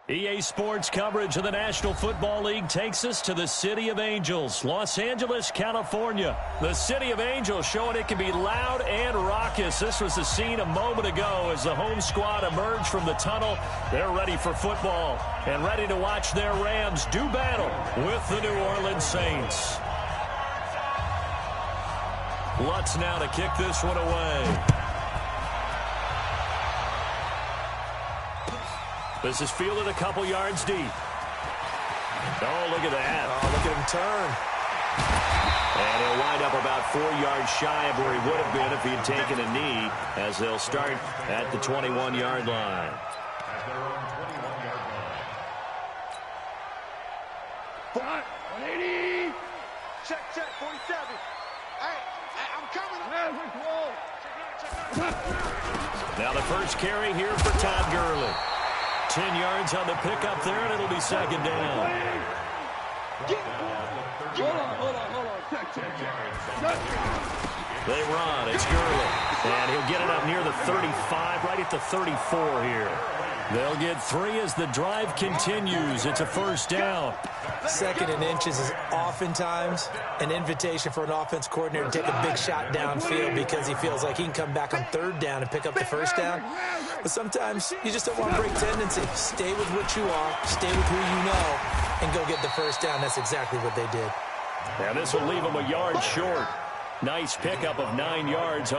EA Sports coverage of the National Football League takes us to the City of Angels, Los Angeles, California. The City of Angels showing it can be loud and raucous. This was the scene a moment ago as the home squad emerged from the tunnel. They're ready for football and ready to watch their Rams do battle with the New Orleans Saints. Lutz now to kick this one away. This is fielded a couple yards deep. Oh, look at that. Oh, look at him turn. And he'll wind up about 4 yards shy of where he would have been if he had taken a knee, as they'll start at the 21-yard line. Front, 180. Check, 47. Hey, I'm coming. Now the first carry here for Todd Gurley. 10 yards on the pickup there, and it'll be second down. Hold on. They run. It's Gurley. And he'll get it up near the 35, right at the 34 here. They'll get 3 as the drive continues. It's a first down. Second and inches is oftentimes an invitation for an offense coordinator to take a big shot downfield because he feels like he can come back on third down and pick up the first down. But sometimes you just don't want to break tendency. Stay with what you are, stay with who you know, and go get the first down. That's exactly what they did. Now this will leave him a yard short. Nice pickup of 9 yards.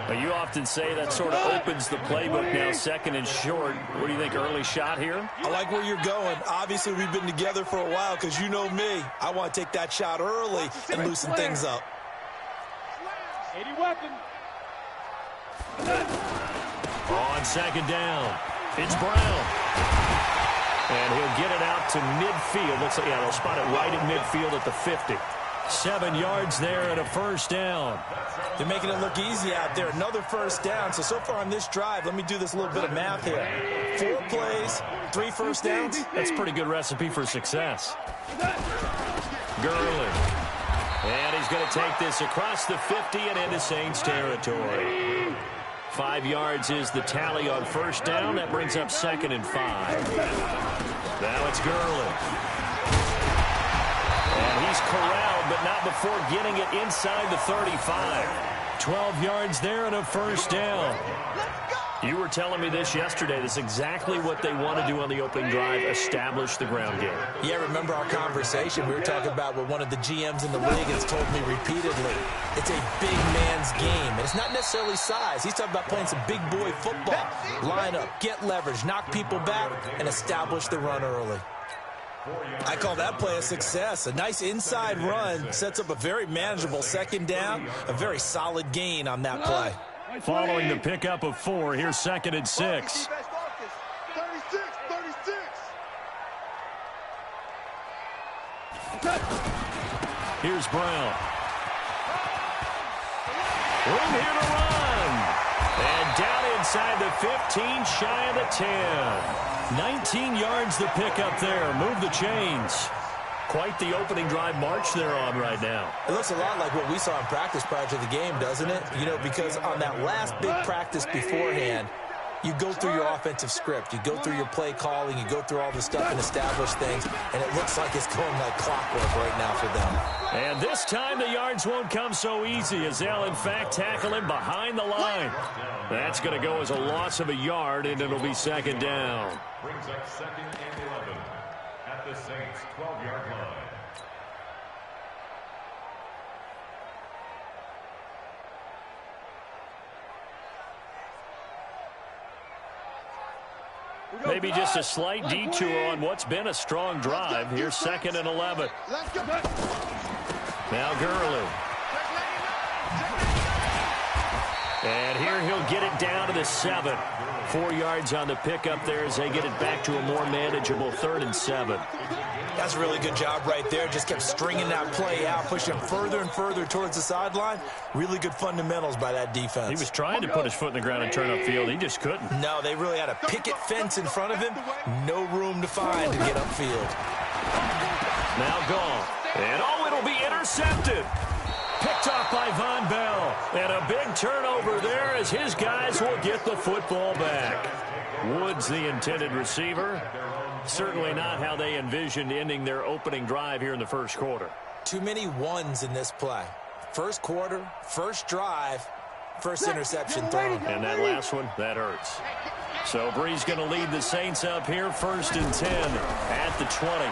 You often say that sort of opens the playbook now, second and short. What do you think, early shot here? I like where you're going. Obviously, we've been together for a while because you know me. I want to take that shot early and loosen things up. 80 weapon. On second down, it's Brown. And he'll get it out to midfield. Looks like, they'll spot it right at midfield at the 50. 7 yards there and a first down. They're making it look easy out there. Another first down. So far on this drive, let me do this little bit of math here. 4 plays, 3 first downs. That's a pretty good recipe for success. Gurley. And he's going to take this across the 50 and into Saints territory. 5 yards is the tally on first down. That brings up second and 5. Now it's Gurley. And he's corralled, but not before getting it inside the 35. 12 yards there and a first down. You were telling me this yesterday. This is exactly what they want to do on the opening drive, establish the ground game. Yeah, remember our conversation. We were talking about what one of the GMs in the league has told me repeatedly. It's a big man's game, and it's not necessarily size. He's talking about playing some big boy football. Line up, get leverage, knock people back, and establish the run early. I call that play a success. A nice inside run sets up a very manageable second down, a very solid gain on that play. Following the pickup of 4, here's second and 6. 36. Here's Brown. Room here to run. And down inside the 15, shy of the 10. 19 yards the pickup there. Move the chains. Quite the opening drive march they're on right now. It looks a lot like what we saw in practice prior to the game, doesn't it? You know, because on that last big practice beforehand, you go through your offensive script. You go through your play calling. You go through all the stuff and establish things. And it looks like it's going like clockwork right now for them. And this time the yards won't come so easy as they'll, in fact, tackle him behind the line. That's going to go as a loss of a yard, and it'll be second down. Brings up second and 11 at the Saints' 12-yard line. Maybe just a slight detour on what's been a strong drive. Here's second and 11. Now Gurley. And here he'll get it down to the 7. 4 yards on the pickup there as they get it back to a more manageable 3rd and 7. That's a really good job right there. Just kept stringing that play out, pushing him further and further towards the sideline. Really good fundamentals by that defense. He was trying to put his foot in the ground and turn upfield. He just couldn't. No, they really had a picket fence in front of him. No room to find to get upfield. Now gone. And it'll be intercepted. Picked off by Von Bell. And a big turnover there as his guys will get the football back. Woods, the intended receiver. Certainly not how they envisioned ending their opening drive here in the first quarter. Too many ones in this play. First quarter, first drive, first interception thrown. And that last one, that hurts. So Brees going to lead the Saints up here, 1st and 10 at the 20.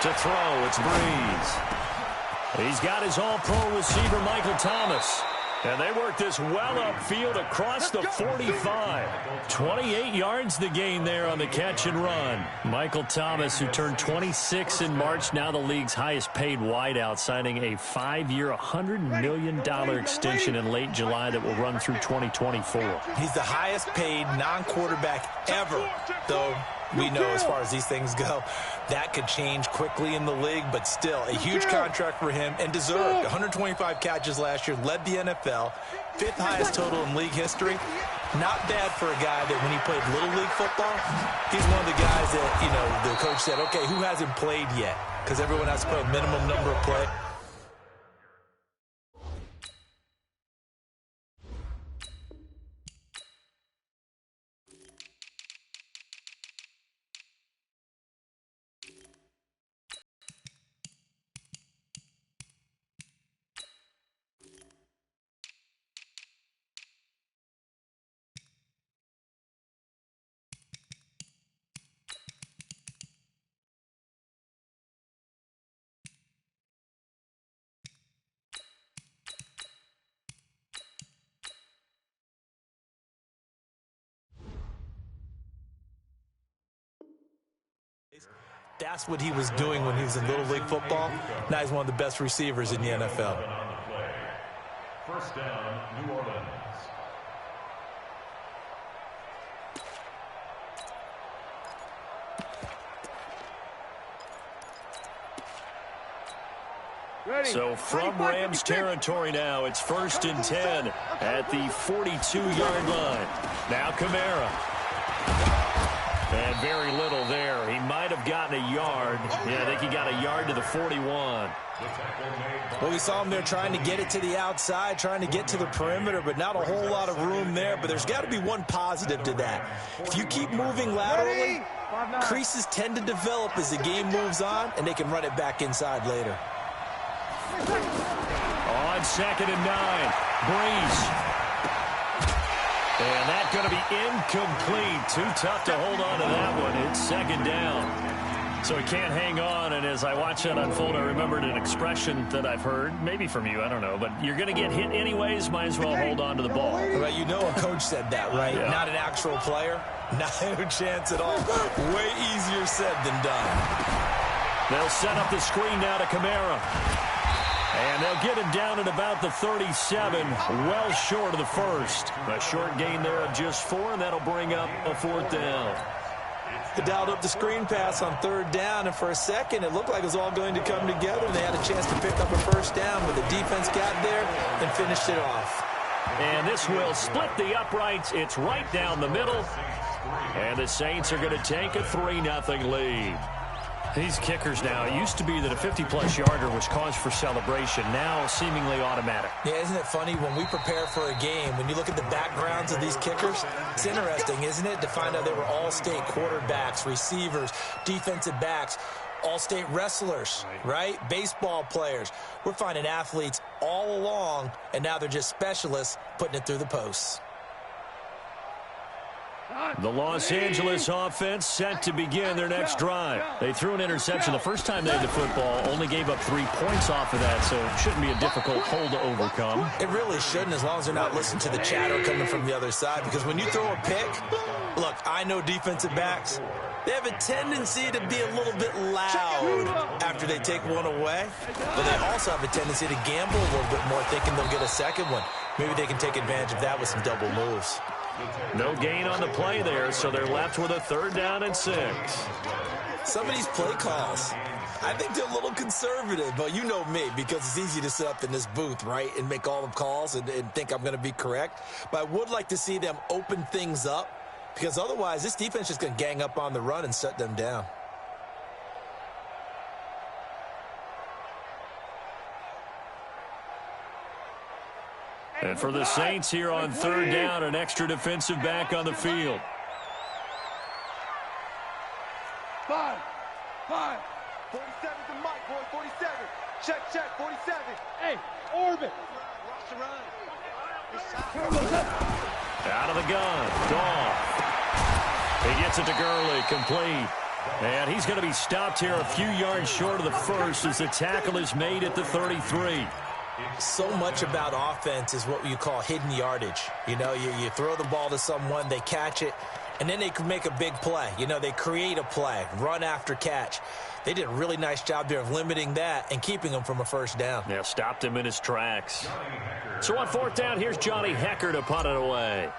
To throw, it's Brees. He's got his all-pro receiver, Michael Thomas. And they work this well upfield across the 45. 28 yards the gain there on the catch and run. Michael Thomas, who turned 26 in March, now the league's highest paid wideout, signing a 5-year, $100 million extension in late July that will run through 2024. He's the highest paid non-quarterback ever, though we know as far as these things go, that could change quickly in the league, but still a huge contract for him and deserved. 125 catches last year, led the NFL, 5th highest total in league history. Not bad for a guy that when he played Little League football, he's one of the guys that, you know, the coach said, okay, who hasn't played yet? Because everyone has to play a minimum number of plays. That's what he was doing when he was in Little League football. Now he's one of the best receivers in the NFL. First down, New Orleans. So from Rams territory now, it's 1st and 10 at the 42-yard line. Now Kamara. And very little there. He might have gotten a yard. Yeah, I think he got a yard to the 41. Well, we saw him there trying to get it to the outside, trying to get to the perimeter, but not a whole lot of room there. But there's got to be one positive to that. If you keep moving laterally, creases tend to develop as the game moves on, and they can run it back inside later. On 2nd and 9, Brees. And that's going to be incomplete. Too tough to hold on to that one. It's 2nd down. So he can't hang on. And as I watch that unfold, I remembered an expression that I've heard, maybe from you, I don't know. But you're going to get hit anyways, might as well hold on to the ball. Right, you know a coach said that, right? Yeah. Not an actual player. Not a chance at all. Way easier said than done. They'll set up the screen now to Kamara. And they'll get him down at about the 37, well short of the first. A short gain there of just 4, and that'll bring up a 4th down. They dialed up the screen pass on 3rd down, and for a second it looked like it was all going to come together, and they had a chance to pick up a 1st down, but the defense got there and finished it off. And this will split the uprights. It's right down the middle, and the Saints are going to take a 3-0 lead. These kickers now, it used to be that a 50-plus yarder was cause for celebration. Now seemingly automatic. Yeah, isn't it funny when we prepare for a game, when you look at the backgrounds of these kickers, it's interesting, isn't it, to find out they were all-state quarterbacks, receivers, defensive backs, all-state wrestlers, right? Baseball players. We're finding athletes all along, and now they're just specialists putting it through the posts. The Los Angeles offense set to begin their next drive. They threw an interception the first time they had the football, only gave up 3 points off of that, so it shouldn't be a difficult hole to overcome. It really shouldn't, as long as they're not listening to the chatter coming from the other side, because when you throw a pick, look, I know defensive backs, they have a tendency to be a little bit loud after they take one away, but they also have a tendency to gamble a little bit more, thinking they'll get a second one. Maybe they can take advantage of that with some double moves. No gain on the play there, so they're left with a 3rd down and 6. Some of these play calls, I think they're a little conservative, but you know me, because it's easy to sit up in this booth, right, and make all the calls and think I'm going to be correct. But I would like to see them open things up, because otherwise this defense is just going to gang up on the run and shut them down. And for the Saints here on third down, an extra defensive back on the field. 5. 47's the mic, boy. 47. Check. 47. Hey, orbit. Out of the gun. Goff. He gets it to Gurley. Complete. And he's going to be stopped here a few yards short of the first as the tackle is made at the 33. So much about offense is what you call hidden yardage. You know, you throw the ball to someone, they catch it, and then they can make a big play. You know, they create a play, run after catch. They did a really nice job there of limiting that and keeping him from a first down. Yeah, stopped him in his tracks. So on fourth down, here's Johnny Hecker to punt it away.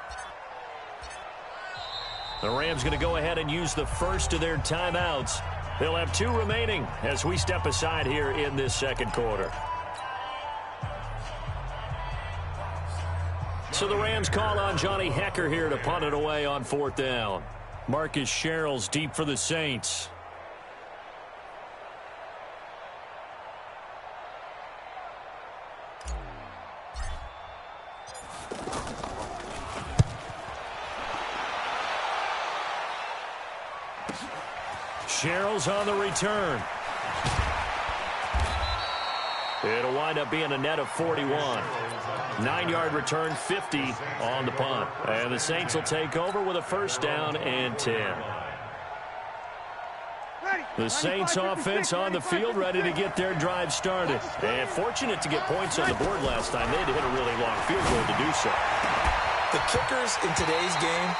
The Rams going to go ahead and use the first of their timeouts. They'll have 2 remaining as we step aside here in this second quarter. So the Rams call on Johnny Hecker here to punt it away on fourth down. Marcus Sherrill's deep for the Saints. Sherrill's on the return. It'll wind up being a net of 41. 9-yard return, 50 on the punt. And the Saints will take over with a first down and 10. The Saints offense on the field, ready to get their drive started. And fortunate to get points on the board last time. They had to hit a really long field goal to do so. The kickers in today's game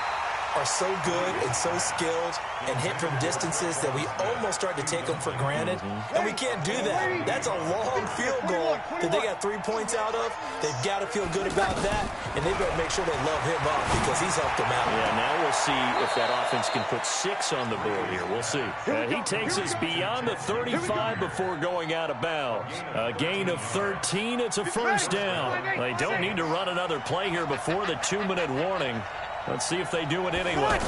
are so good and so skilled and hit from distances that we almost start to take them for granted. And we can't do that. That's a long field goal that they got 3 points out of. They've got to feel good about that, and they better make sure they love him up because he's helped them out. Yeah, now we'll see if that offense can put 6 on the board here. We'll see. He takes us beyond the 35 before going out of bounds. A gain of 13. It's a first down. They don't need to run another play here before the 2-minute warning. Let's see if they do it anyway.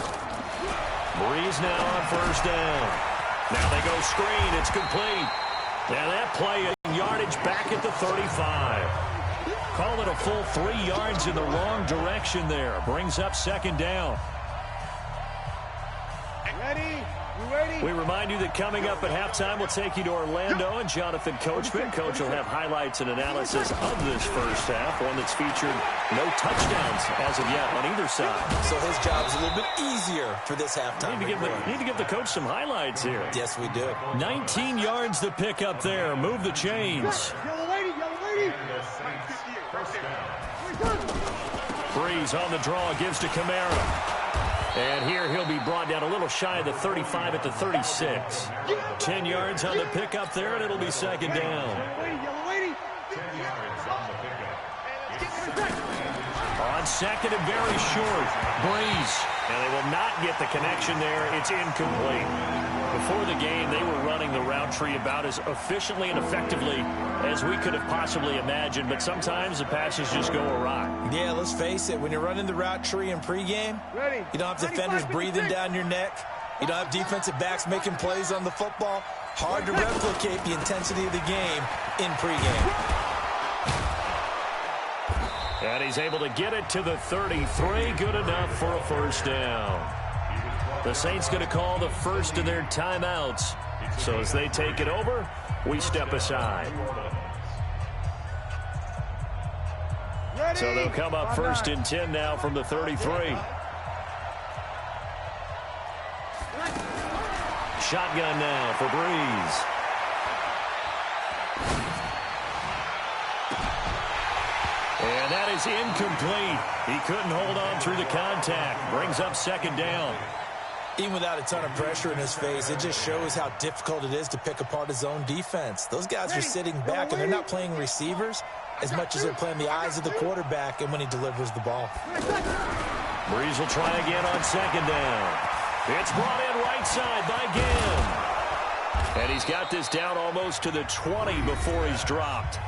Breeze now on first down. Now they go screen. It's complete. And that play in yardage back at the 35. Call it a full 3 yards in the wrong direction there. Brings up second down. Ready? You ready? We remind you that coming up at halftime, we'll take you to Orlando and Jonathan Coachman. Coach will have highlights and analysis of this first half, one that's featured no touchdowns as of yet on either side. So his job's a little bit easier for this halftime. Need to give the coach some highlights here. Yes, we do. 19 yards to pick up there. Move the chains. Yellow lady. Breeze on the draw, gives to Kamara. And here he'll be brought down a little shy of the 35 at the 36. 10 yards on the pickup there, and it'll be second down. Yellow lady. 10 yards on the pickup. On second and very short, Breeze. And they will not get the connection there. It's incomplete. Before the game, they were running the route tree about as efficiently and effectively as we could have possibly imagined, but sometimes the passes just go awry. Yeah, let's face it. When you're running the route tree in pregame, you don't have defenders breathing down your neck. You don't have defensive backs making plays on the football. Hard to replicate the intensity of the game in pregame. And he's able to get it to the 33. Good enough for a first down. The Saints going to call the first of their timeouts. So as they take it over, we step aside. So they'll come up first and 10 now from the 33. Shotgun now for Breeze. And that is incomplete. He couldn't hold on through the contact. Brings up second down. Even without a ton of pressure in his face, it just shows how difficult it is to pick apart his own defense. Those guys are sitting back, and they're not playing receivers as much as they're playing the eyes of the quarterback and when he delivers the ball. Breeze will try again on second down. It's brought in right side by Ginn. And he's got this down almost to the 20 before he's dropped.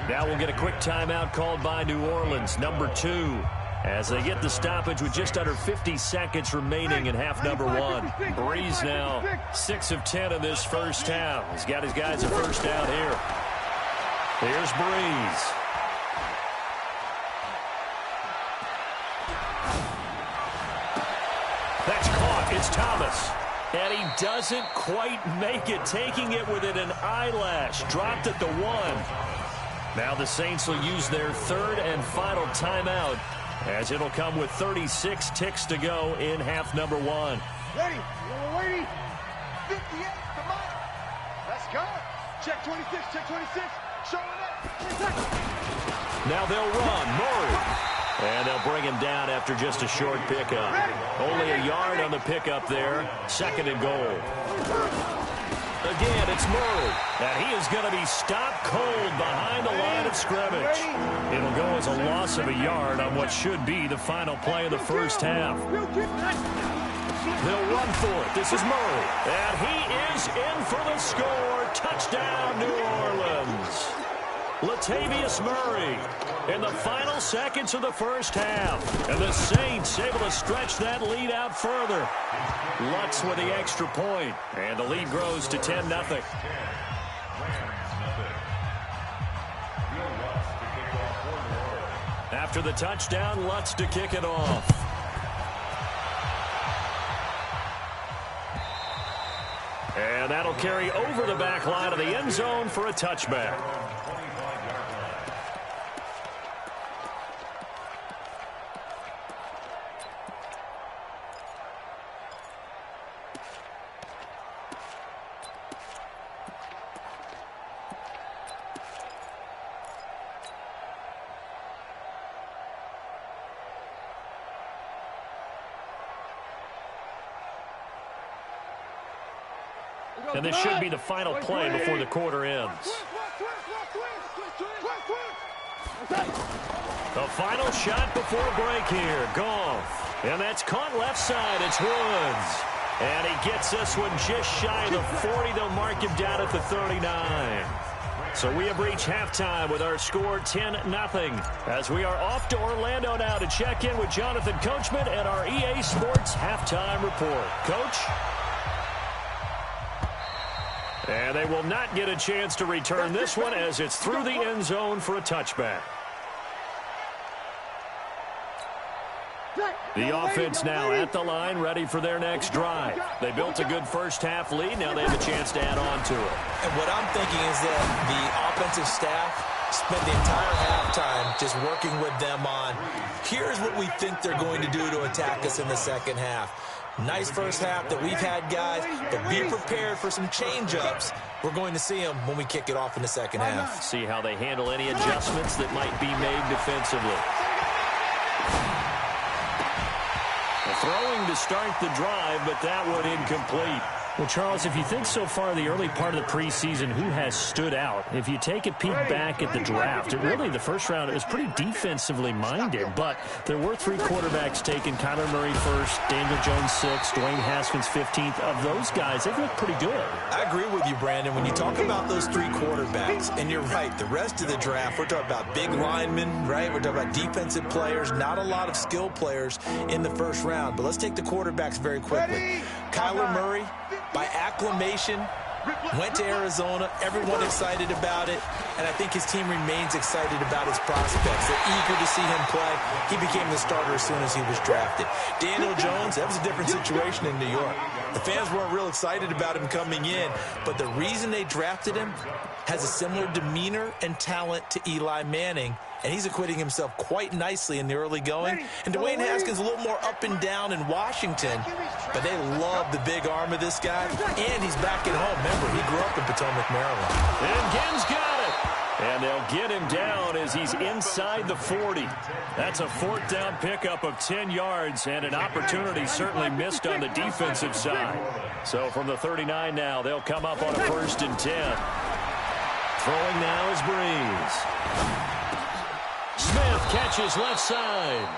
Now we'll get a quick timeout called by New Orleans, number 2. As they get the stoppage with just under 50 seconds remaining in half number 1. Breeze now 6 of 10 in this first half. He's got his guys a first down here. Here's Breeze. That's caught. It's Thomas. And he doesn't quite make it, taking it within an eyelash. Dropped at the 1. Now the Saints will use their third and final timeout, as it'll come with 36 ticks to go in half number 1. Ready. We're waiting. 58. Come on. Let's go. Check 26. Check 26. Showing up. Now they'll run. Murray. And they'll bring him down after just a short pickup. Only a yard on the pickup there. Second and goal. Again, it's Murray. And he is going to be stopped cold behind the line of scrimmage. It'll go as a loss of a yard on what should be the final play of the first half. They'll run for it. This is Murray. And he is in for the score. Touchdown, New Orleans. Latavius Murray in the final seconds of the first half. And the Saints able to stretch that lead out further. Lutz with the extra point. And the lead grows to 10-0. After the touchdown, Lutz to kick it off. And that'll carry over the back line of the end zone for a touchback. And this should be the final play before the quarter ends. The final shot before break here. Goff. And that's caught left side. It's Woods. And he gets this one just shy of the 40. They'll mark him down at the 39. So we have reached halftime with our score 10-0. As we are off to Orlando now to check in with Jonathan Coachman and our EA Sports halftime report. Coach? And they will not get a chance to return this one as it's through the end zone for a touchback. The offense now at the line, ready for their next drive. They built a good first half lead. Now they have a chance to add on to it. And what I'm thinking is that the offensive staff spent the entire halftime just working with them on, here's what we think they're going to do to attack us in the second half. Nice first half that we've had, guys, but be prepared for some change-ups. We're going to see them when we kick it off in the second half. See how they handle any adjustments that might be made defensively. Throwing to start the drive, but that one incomplete. Well, Charles, if you think so far the early part of the preseason, who has stood out? If you take a peek back at the draft, the first round, it was pretty defensively minded, but there were 3 quarterbacks taken. Kyler Murray first, Daniel Jones 6th, Dwayne Haskins 15th. Of those guys, they've looked pretty good. I agree with you, Brandon. When you talk about those 3 quarterbacks, and you're right, the rest of the draft, we're talking about big linemen, right? We're talking about defensive players, not a lot of skill players in the first round. But let's take the quarterbacks very quickly. Kyler Murray, by acclamation, went to Arizona. Everyone excited about it. And I think his team remains excited about his prospects. They're eager to see him play. He became the starter as soon as he was drafted. Daniel Jones, that was a different situation in New York. The fans weren't real excited about him coming in. But the reason they drafted him has a similar demeanor and talent to Eli Manning. And he's acquitting himself quite nicely in the early going. And Dwayne Haskins a little more up and down in Washington. But they love the big arm of this guy. And he's back at home. Remember, he grew up in Potomac, Maryland. And Ginn's got it. And they'll get him down as he's inside the 40. That's a 4th down pickup of 10 yards and an opportunity certainly missed on the defensive side. So from the 39 now, they'll come up on a 1st and 10. Throwing now is Breeze. Smith catches left side.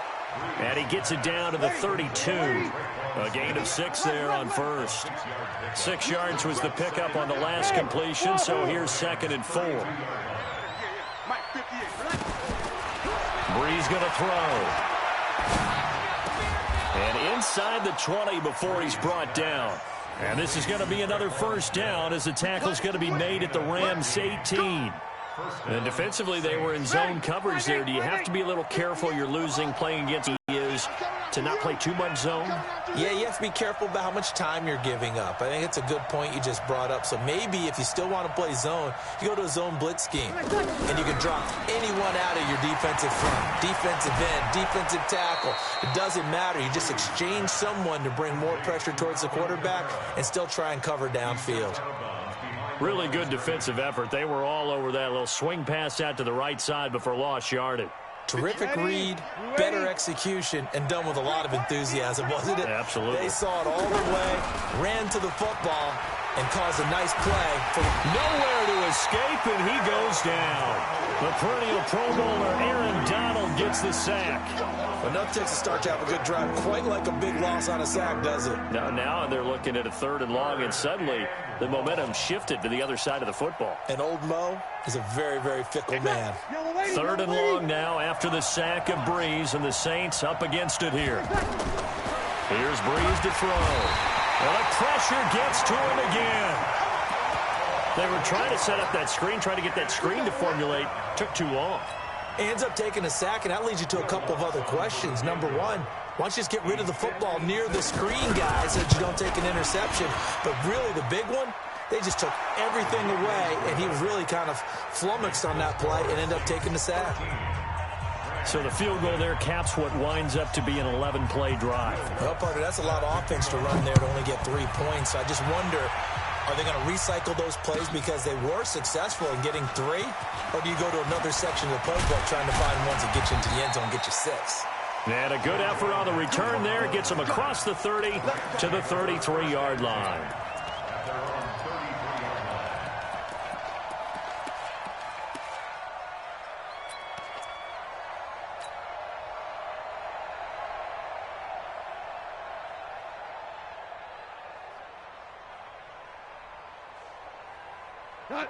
And he gets it down to the 32. A gain of 6 there on first. 6 yards was the pickup on the last completion, so here's 2nd and 4. Breeze going to throw. And inside the 20 before he's brought down. And this is going to be another 1st down as the tackle's going to be made at the Rams 18. And defensively, they were in zone coverage there. Do you have to be a little careful? You're losing playing against is to not play too much zone? Yeah, you have to be careful about how much time you're giving up. I think it's a good point you just brought up. So maybe if you still want to play zone, you go to a zone blitz scheme. And you can drop anyone out of your defensive front, defensive end, defensive tackle. It doesn't matter. You just exchange someone to bring more pressure towards the quarterback and still try and cover downfield. Really good defensive effort. They were all over that little swing pass out to the right side before lost yardage. Terrific read, better execution, and done with a lot of enthusiasm, wasn't it? Absolutely. They saw it all the way, ran to the football, and caused a nice play. Nowhere to escape, and he goes down. The perennial Pro Bowler Aaron Donald gets the sack. Enough takes a start to have a good drive, quite like a big loss on a sack, does it? Now they're looking at a 3rd and long, and suddenly the momentum shifted to the other side of the football. And old Mo is a very, very fickle man. 3rd and long now after the sack of Breeze, and the Saints up against it here. Here's Breeze to throw. And the pressure gets to him again. They were trying to set up that screen, trying to get that screen to formulate. Took too long. Ends up taking a sack, and that leads you to a couple of other questions. Number one, why don't you just get rid of the football near the screen, guys, so that you don't take an interception? But really, the big one, they just took everything away, and he was really kind of flummoxed on that play and ended up taking the sack. So the field goal there caps what winds up to be an 11-play drive. Well, partner, that's a lot of offense to run there to only get 3 points. I just wonder, are they going to recycle those plays because they were successful in getting 3? Or do you go to another section of the playbook trying to find ones that get you into the end zone and get you 6? And a good effort on the return there. Gets them across the 30 to the 33-yard line.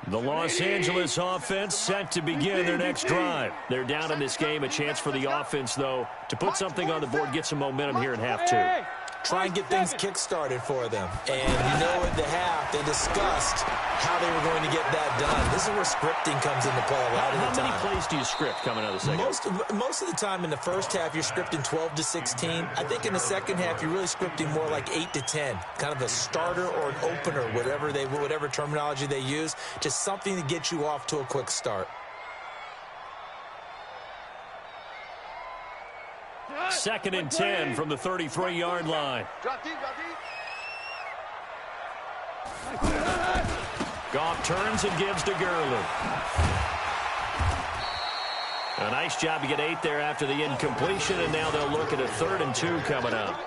The Los Angeles offense set to begin their next drive. They're down in this game. A chance for the offense, though, to put something on the board, get some momentum here in half 2. Try and get things kick-started for them. And you know at the half, they discussed how they were going to get that done. This is where scripting comes into play a lot of the time. How many plays do you script coming out of the second? Most of the time in the first half, you're scripting 12 to 16. I think in the second half, you're really scripting more like 8 to 10. Kind of a starter or an opener, whatever terminology they use. Just something to get you off to a quick start. 2nd and 10 from the 33-yard line. Goff turns and gives to Gurley. A nice job to get 8 there after the incompletion, and now they'll look at a 3rd and 2 coming up.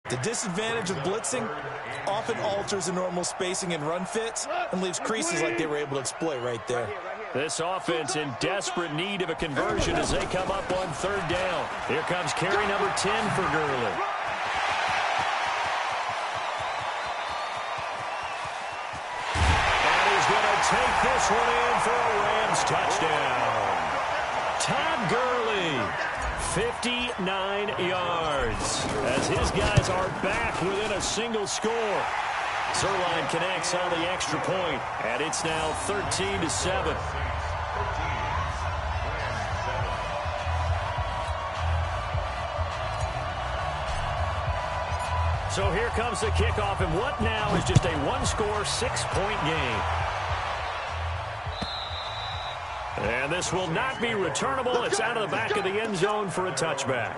The disadvantage of blitzing often alters the normal spacing and run fits and leaves creases like they were able to exploit right there. This offense in desperate need of a conversion as they come up on 3rd down. Here comes carry number 10 for Gurley. And he's going to take this one in for a Rams touchdown. Todd Gurley, 59 yards, as his guys are back within a single score. Zerline connects on the extra point, and it's now 13-7. So here comes the kickoff, and what now is just a one-score, 6-point game. And this will not be returnable. It's out of the back of the end zone for a touchback.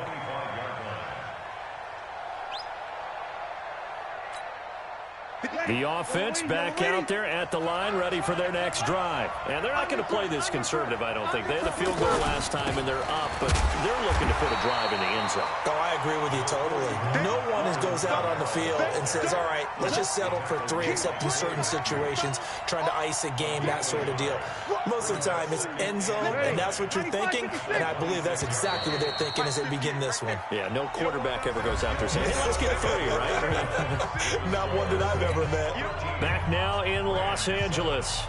The offense back out there at the line, ready for their next drive. And they're not going to play this conservative, I don't think. They had the field goal last time, and they're up, but they're looking to put a drive in the end zone. Oh, I agree with you totally. No one goes out on the field and says, all right, let's just settle for 3, except in certain situations, trying to ice a game, that sort of deal. Most of the time, it's end zone, and that's what you're thinking, and I believe that's exactly what they're thinking as they begin this one. Yeah, no quarterback ever goes out there saying, hey, let's get 3, right? Not one that I've ever met. Back now in Los Angeles.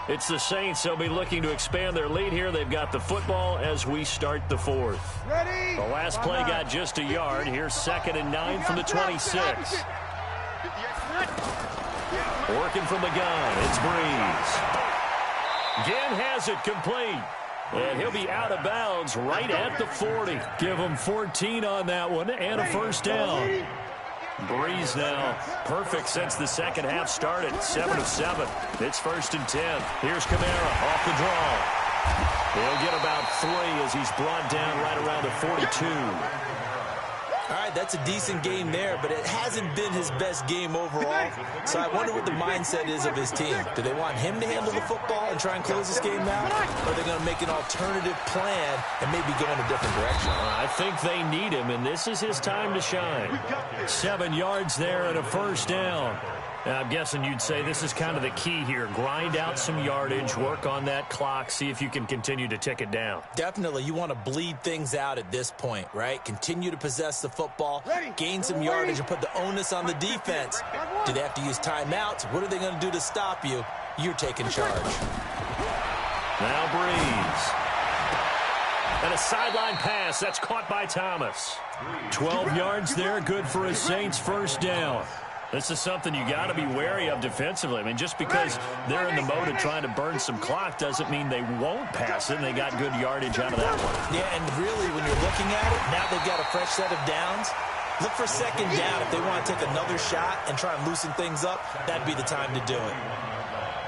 It's the Saints. They'll be looking to expand their lead here. They've got the football as we start the 4th. The last play got just a yard. Here's 2nd and 9 from the 26. Working from the gun. It's Breeze. Again has it complete. And he'll be out of bounds right at the 40. Give him 14 on that one and a first down. Breeze now perfect since the second half started. 7 of 7. It's 1st and 10. Here's Kamara off the draw. He'll get about 3 as he's brought down right around the 42. All right, that's a decent game there, but it hasn't been his best game overall. So I wonder what the mindset is of his team. Do they want him to handle the football and try and close this game out? Or are they going to make an alternative plan and maybe go in a different direction? I think they need him, and this is his time to shine. 7 yards there and a first down. Now, I'm guessing you'd say this is kind of the key here. Grind out some yardage, work on that clock, see if you can continue to tick it down. Definitely. You want to bleed things out at this point, right? Continue to possess the football, gain some yardage, and put the onus on the defense. Do they have to use timeouts? What are they going to do to stop you? You're taking charge. Now Breeze. And a sideline pass. That's caught by Thomas. 12 yards there. Good for a Saints first down. This is something you got to be wary of defensively. I mean, just because they're in the mode of trying to burn some clock doesn't mean they won't pass it, and they got good yardage out of that one. Yeah, and really, when you're looking at it, now they've got a fresh set of downs. Look for second down. If they want to take another shot and try and loosen things up, that'd be the time to do it.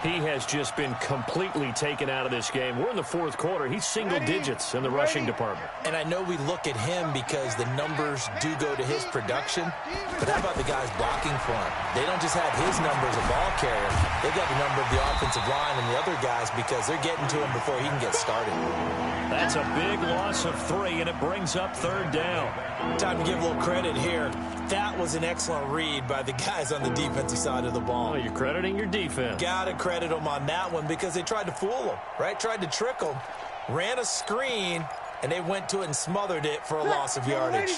He has just been completely taken out of this game. We're in the 4th quarter. He's single digits in the rushing department. And I know we look at him because the numbers do go to his production, but how about the guys blocking for him? They don't just have his number as a ball carrier. They've got the number of the offensive line and the other guys because they're getting to him before he can get started. That's a big loss of 3, and it brings up 3rd down. Time to give a little credit here. That was an excellent read by the guys on the defensive side of the ball. Oh, you're crediting your defense. Gotta credit them on that one because they tried to fool him, right? Tried to trick him, ran a screen, and they went to it and smothered it for a loss of yardage.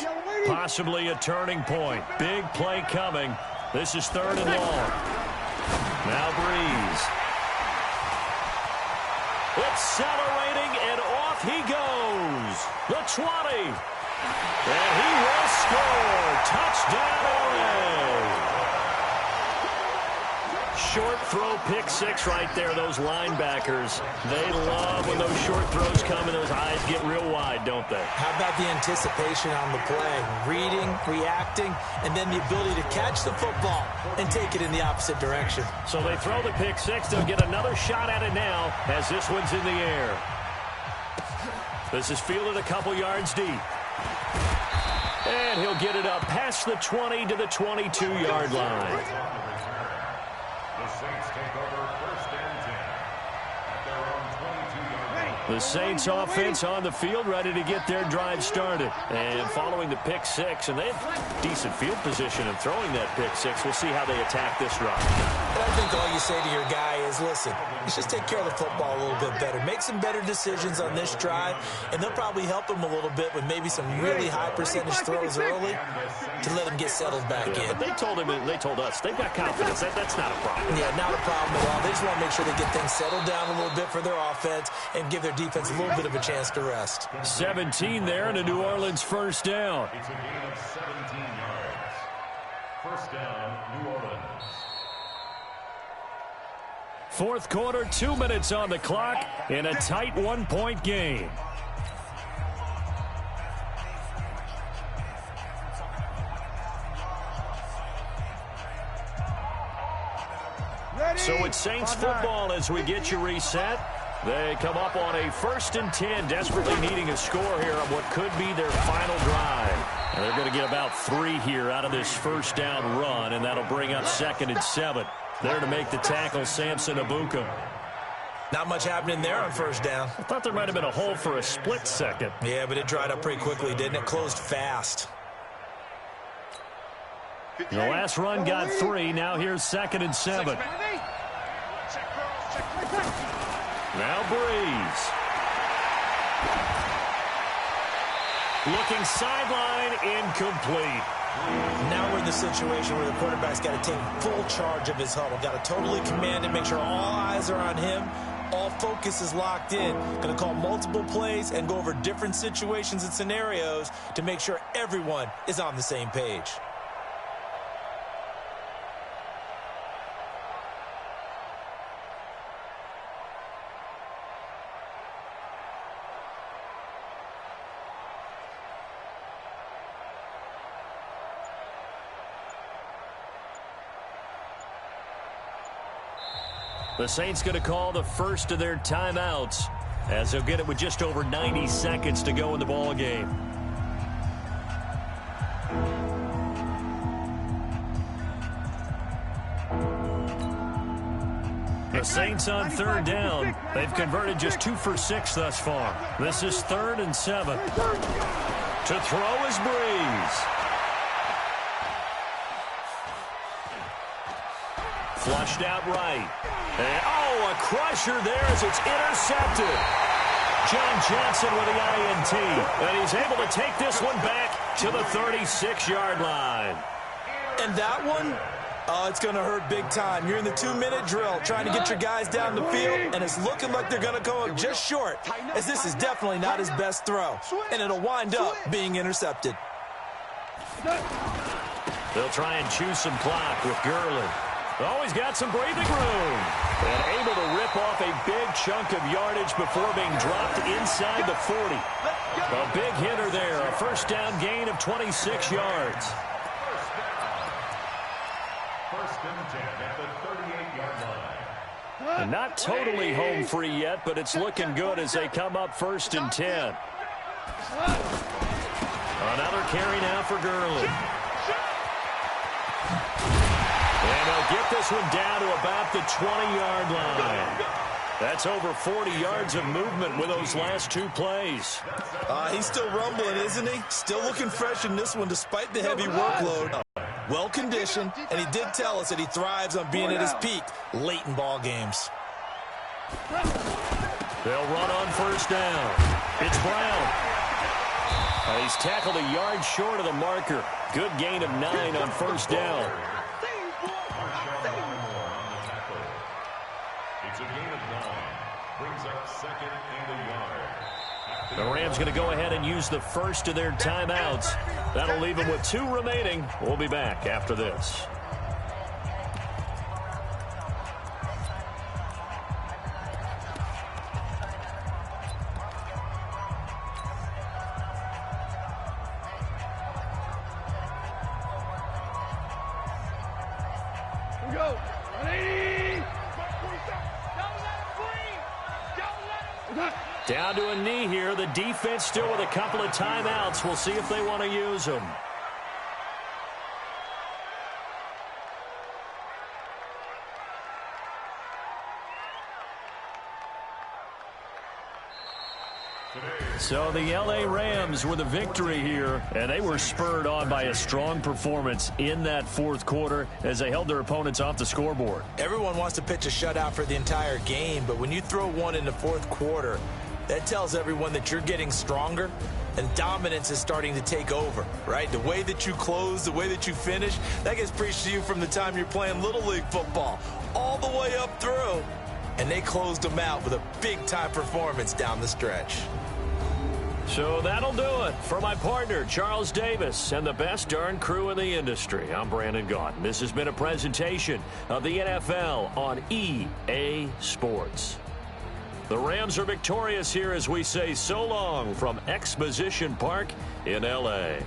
Possibly a turning point. Big play coming. This is 3rd and long. Now Breeze. Accelerating, and off he goes. The 20. And he will score. Touchdown, LA. Short throw, pick 6 right there. Those linebackers, they love when those short throws come and those eyes get real wide, don't they? How about the anticipation on the play? Reading, reacting, and then the ability to catch the football and take it in the opposite direction. So they throw the pick 6. They'll get another shot at it now as this one's in the air. This is fielded a couple yards deep. And he'll get it up past the 20 to the 22-yard line. The Saints take over 1st and 10 at their own 22-yard line. The Saints offense on the field, ready to get their drive started. And following the pick 6, and they have decent field position in throwing that pick 6. We'll see how they attack this drive. And I think all you say to your guy is, listen, let's just take care of the football a little bit better. Make some better decisions on this drive, and they'll probably help him a little bit with maybe some really high percentage throws early to let him get settled back in. But they told him, and they told us, they've got confidence. That's not a problem. Yeah, not a problem at all. They just want to make sure they get things settled down a little bit for their offense and give their defense a little bit of a chance to rest. 17 there and a New Orleans first down. It's a gain of 17 yards. First down, New Orleans. 4th quarter, 2 minutes on the clock in a tight 1-point game. So it's Saints football as we get you reset. They come up on a 1st and 10, desperately needing a score here on what could be their final drive. And they're going to get about 3 here out of this first down run, and that'll bring up 2nd and 7. There to make the tackle, Samson Abuka. Not much happening there on first down. I thought there might have been a hole for a split second. Yeah, but it dried up pretty quickly, didn't it? Closed fast. The last run got 3. Now here's 2nd and 7. Now Breeze. Looking sideline, incomplete. Now we're in the situation where the quarterback's got to take full charge of his huddle. Got to totally command it, make sure all eyes are on him. All focus is locked in. Going to call multiple plays and go over different situations and scenarios to make sure everyone is on the same page. The Saints going to call the first of their timeouts as they'll get it with just over 90 seconds to go in the ball game. The Saints on third down. They've converted just 2 for 6 thus far. This is 3rd and 7. To throw is Breeze. Flushed out right. And, a crusher there as it's intercepted. John Johnson with the INT. And he's able to take this one back to the 36-yard line. And that one, it's going to hurt big time. You're in the 2-minute drill trying to get your guys down the field, and it's looking like they're going to come up just short, as this is definitely not his best throw. And it'll wind up being intercepted. They'll try and chew some clock with Gurley. He's got some breathing room. And able to rip off a big chunk of yardage before being dropped inside the 40. A big hitter there. A first down gain of 26 yards. First and 10 at the 38-yard line. And not totally home free yet, but it's looking good as they come up 1st and 10. Another carry now for Gurley. And they'll get this one down to about the 20-yard line. That's over 40 yards of movement with those last 2 plays. He's still rumbling, isn't he? Still looking fresh in this one despite the heavy workload. Well-conditioned, and he did tell us that he thrives on being at his peak late in ball games. They'll run on first down. It's Brown. He's tackled a yard short of the marker. Good gain of 9 on first down. It's a gain of 9. Brings up 2nd and a yard. The Rams going to go ahead and use the first of their timeouts. That'll leave them with 2 remaining. We'll be back after this. Go. 180. Down to a knee here. The defense still with a couple of timeouts. We'll see if they want to use them. So the L.A. Rams with a victory here, and they were spurred on by a strong performance in that 4th quarter as they held their opponents off the scoreboard. Everyone wants to pitch a shutout for the entire game, but when you throw one in the 4th quarter, that tells everyone that you're getting stronger and dominance is starting to take over, right? The way that you close, the way that you finish, that gets preached to you from the time you're playing Little League football all the way up through. And they closed them out with a big-time performance down the stretch. So that'll do it for my partner, Charles Davis, and the best darn crew in the industry. I'm Brandon Gaudin. This has been a presentation of the NFL on EA Sports. The Rams are victorious here as we say so long from Exposition Park in L.A.